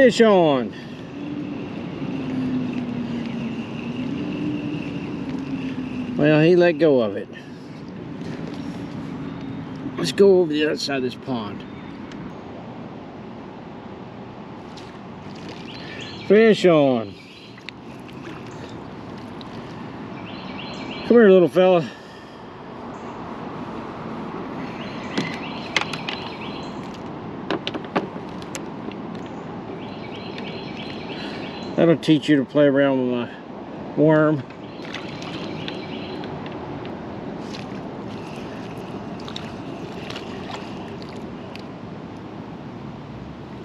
Fish on. Well, he let go of it. Let's go over the other side of this pond. Fish on. Come here, little fella. That'll teach you to play around with my worm.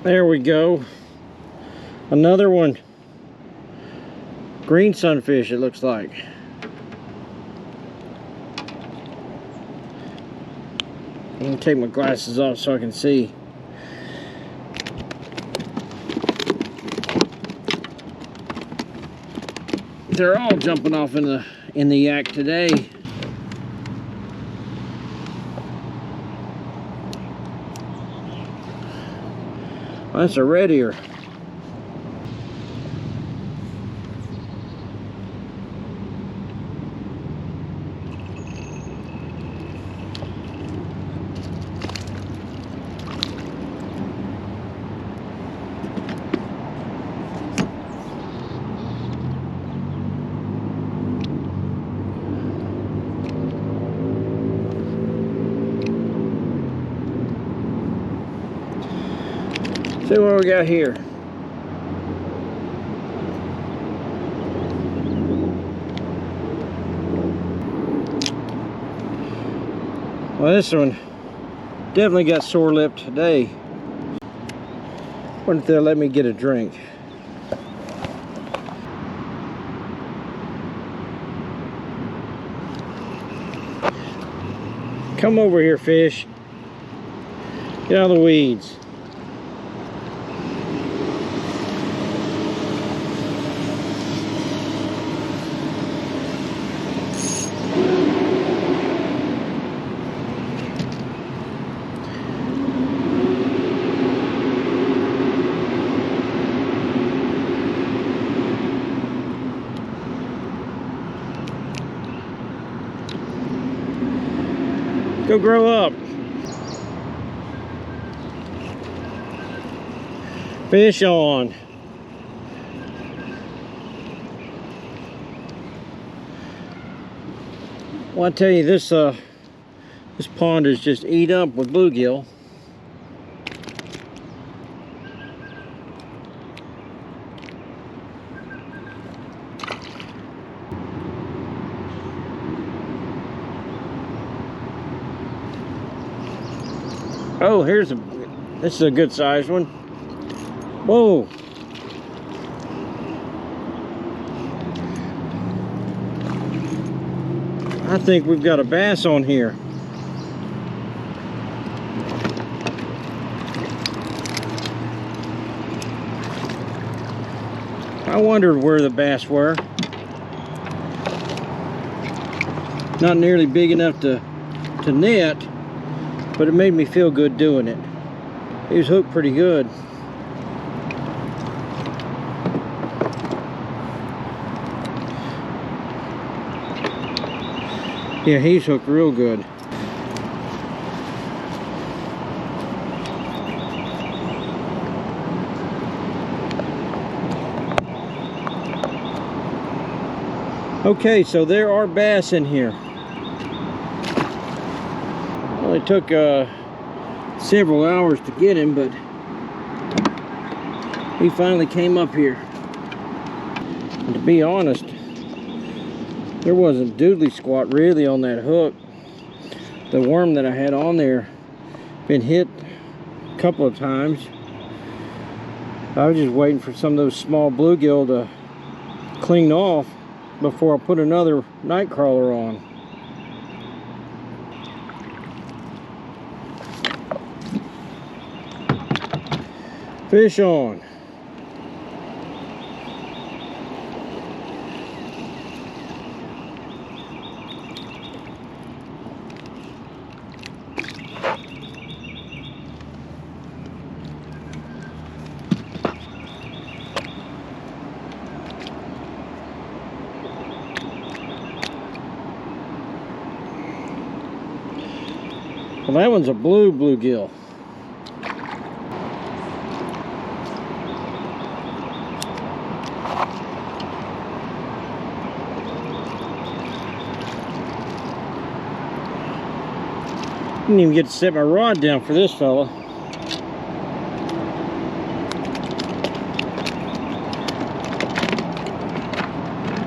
There we go. Another one. Green sunfish, it looks like. I'm gonna take my glasses off so I can see. They're all jumping off in the yak today. Well, that's a red ear. See what we got here. Well, this one definitely got sore lipped today. Wonder if they'll let me get a drink. Come over here, fish. Get out of the weeds. Go grow up. Fish on. Well, I tell you, this pond is just eat up with bluegill. Oh, this is a good sized one. Whoa. I think we've got a bass on here. I wondered where the bass were. Not nearly big enough to net, but it made me feel good doing it. He was hooked pretty good. Yeah, he's hooked real good. Okay, so there are bass in here. Well, it took several hours to get him, but he finally came up here. And to be honest, there wasn't doodly squat really on that hook. The worm that I had on there been hit a couple of times. I was just waiting for some of those small bluegill to clean off before I put another night crawler on. Fish on. Well, that one's a blue bluegill. Didn't even get to set my rod down for this fella.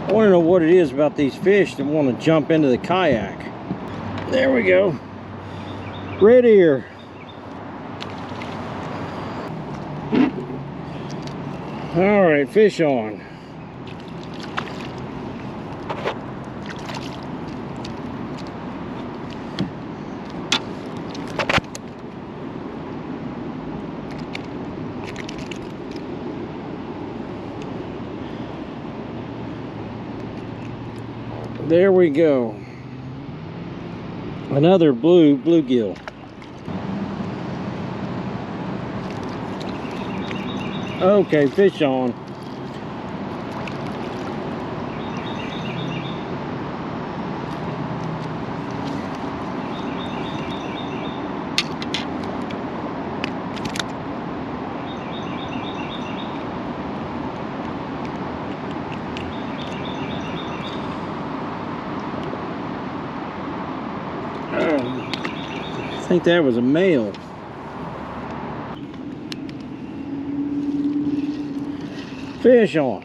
I want to know what it is about these fish that want to jump into the kayak. There we go. Red ear. All right, fish on. There we go. Another blue bluegill. Okay, fish on. I think that was a male. Fish on.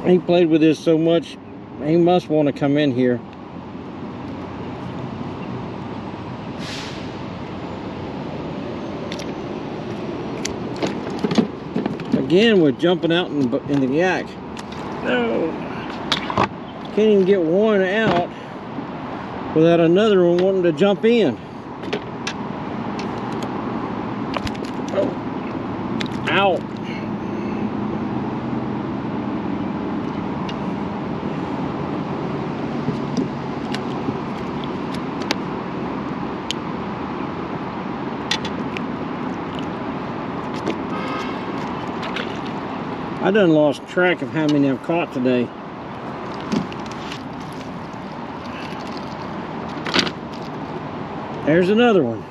He played with this so much, he must want to come in here. Again, we're jumping out in the yak. No, can't even get one out without another one wanting to jump in. Oh, ow. I done lost track of how many I've caught today. There's another one.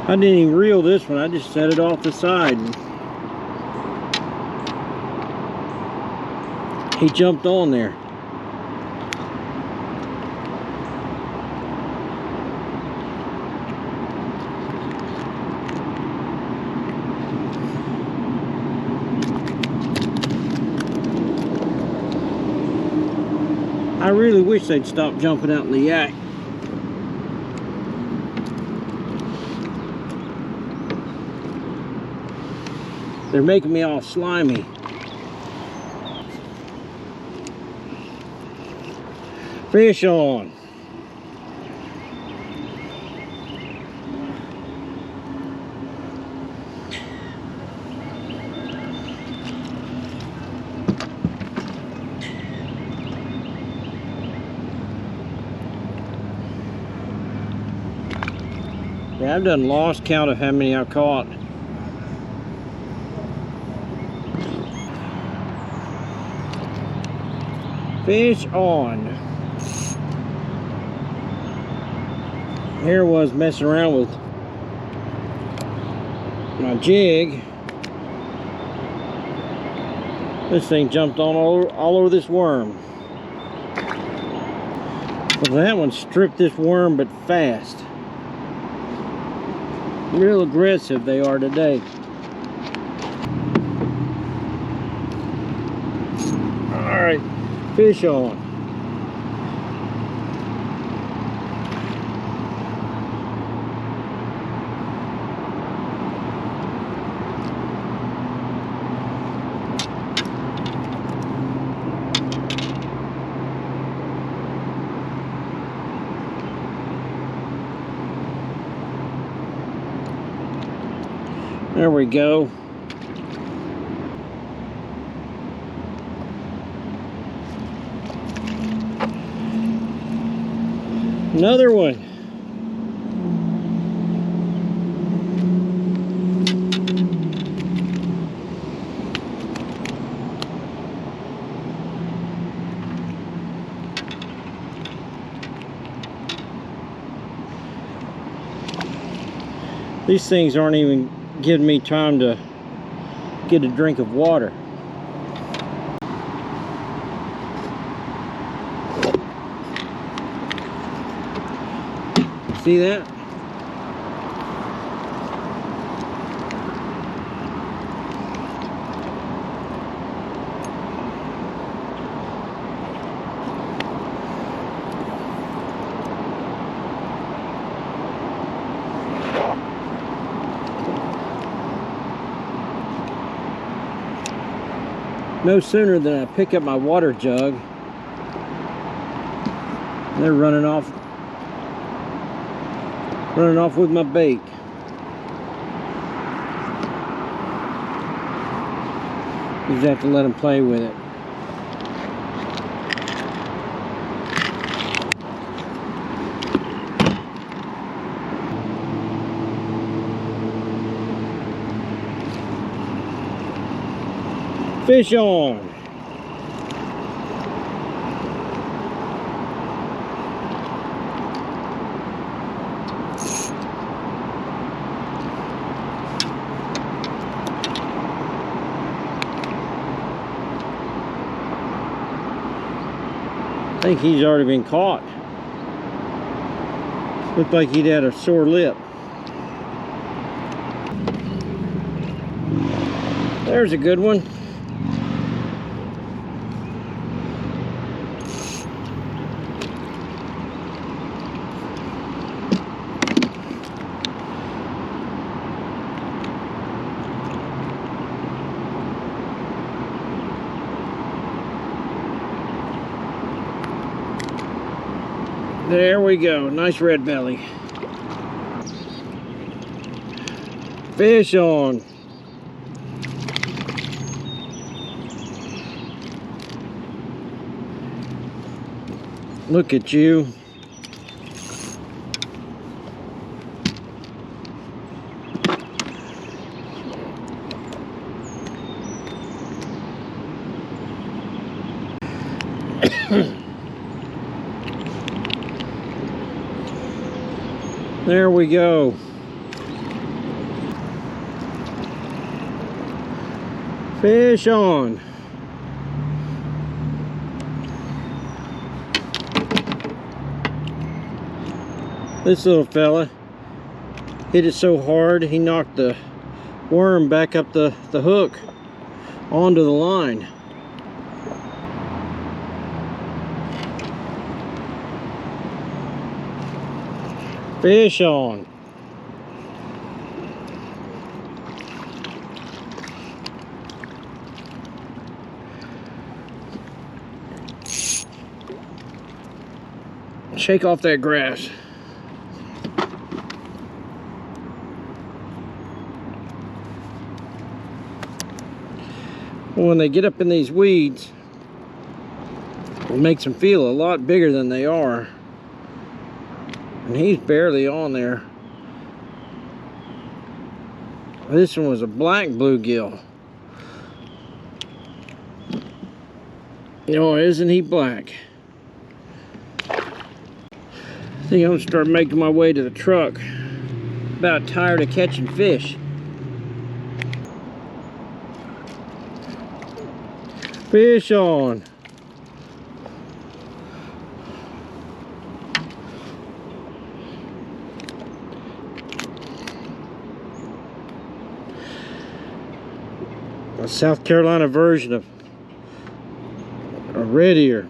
I didn't even reel this one, I just set it off the side. He jumped on there. I really wish they'd stop jumping out in the yak. They're making me all slimy. Fish on. Yeah, I've done lost count of how many I've caught. Fish on. Here was messing around with my jig. This thing jumped on all over this worm. Well, that one stripped this worm, but fast. Real aggressive they are today. All right, fish on. There we go. Another one. These things aren't even giving me time to get a drink of water. See that? No sooner than I pick up my water jug, they're running off with my bait. You just have to let them play with it. Fish on. I think he's already been caught. Looked like he'd had a sore lip. There's a good one. There we go, nice red belly. Fish on. Look at you. There we go. Fish on. This little fella hit it so hard he knocked the worm back up the hook onto the line. Fish on. Shake off that grass. When they get up in these weeds, it makes them feel a lot bigger than they are. And he's barely on there. This one was a black bluegill. You know, isn't he black? I think I'm gonna start making my way to the truck. About tired of catching fish. Fish on. A South Carolina version of a red ear.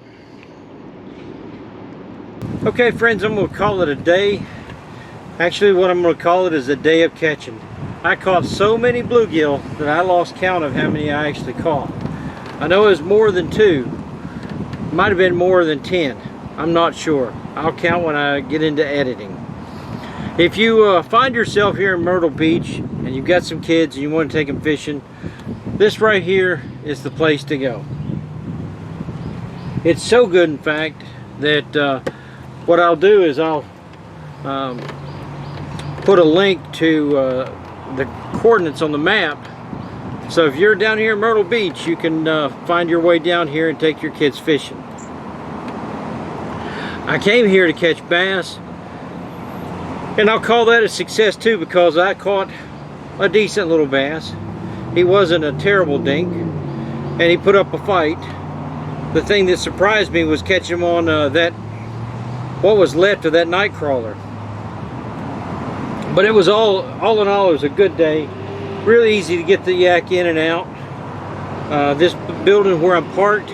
Okay friends, I'm going to call it a day. Actually what I'm going to call it is a day of catching. I caught so many bluegill that I lost count of how many I actually caught. I know it was more than 2. Might have been more than 10. I'm not sure. I'll count when I get into editing. If you find yourself here in Myrtle Beach and you've got some kids and you want to take them fishing, this right here is the place to go. It's so good, in fact, that what I'll do is I'll put a link to the coordinates on the map. So if you're down here in Myrtle Beach, you can find your way down here and take your kids fishing. I came here to catch bass, And I'll call that a success too, because I caught a decent little bass. He wasn't a terrible dink, and he put up a fight. The thing that surprised me was catching him on that, what was left of that night crawler. But it was all in all, it was a good day. Really easy to get the yak in and out. This building where I'm parked,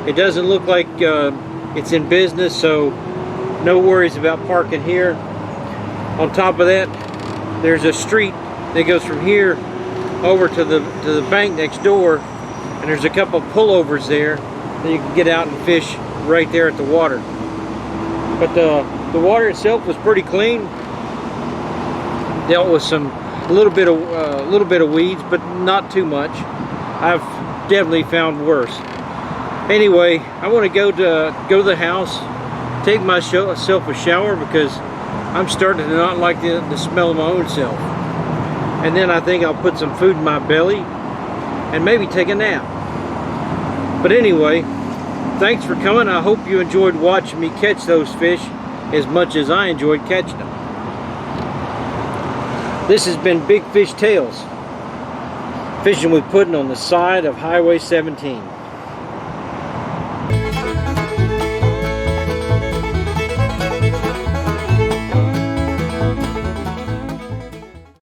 it doesn't look like it's in business, so no worries about parking here. On top of that, there's a street that goes from here over to the bank next door, and there's a couple of pullovers there that you can get out and fish right there at the water. But the water itself was pretty clean. Dealt with a little bit of weeds, but not too much. I've definitely found worse. Anyway, I want to go to the house, take myself a shower, because I'm starting to not like the smell of my own self. And then I think I'll put some food in my belly and maybe take a nap. But anyway, thanks for coming. I hope you enjoyed watching me catch those fish as much as I enjoyed catching them. This has been Big Fish Tales, fishing with Puddin' on the side of Highway 17.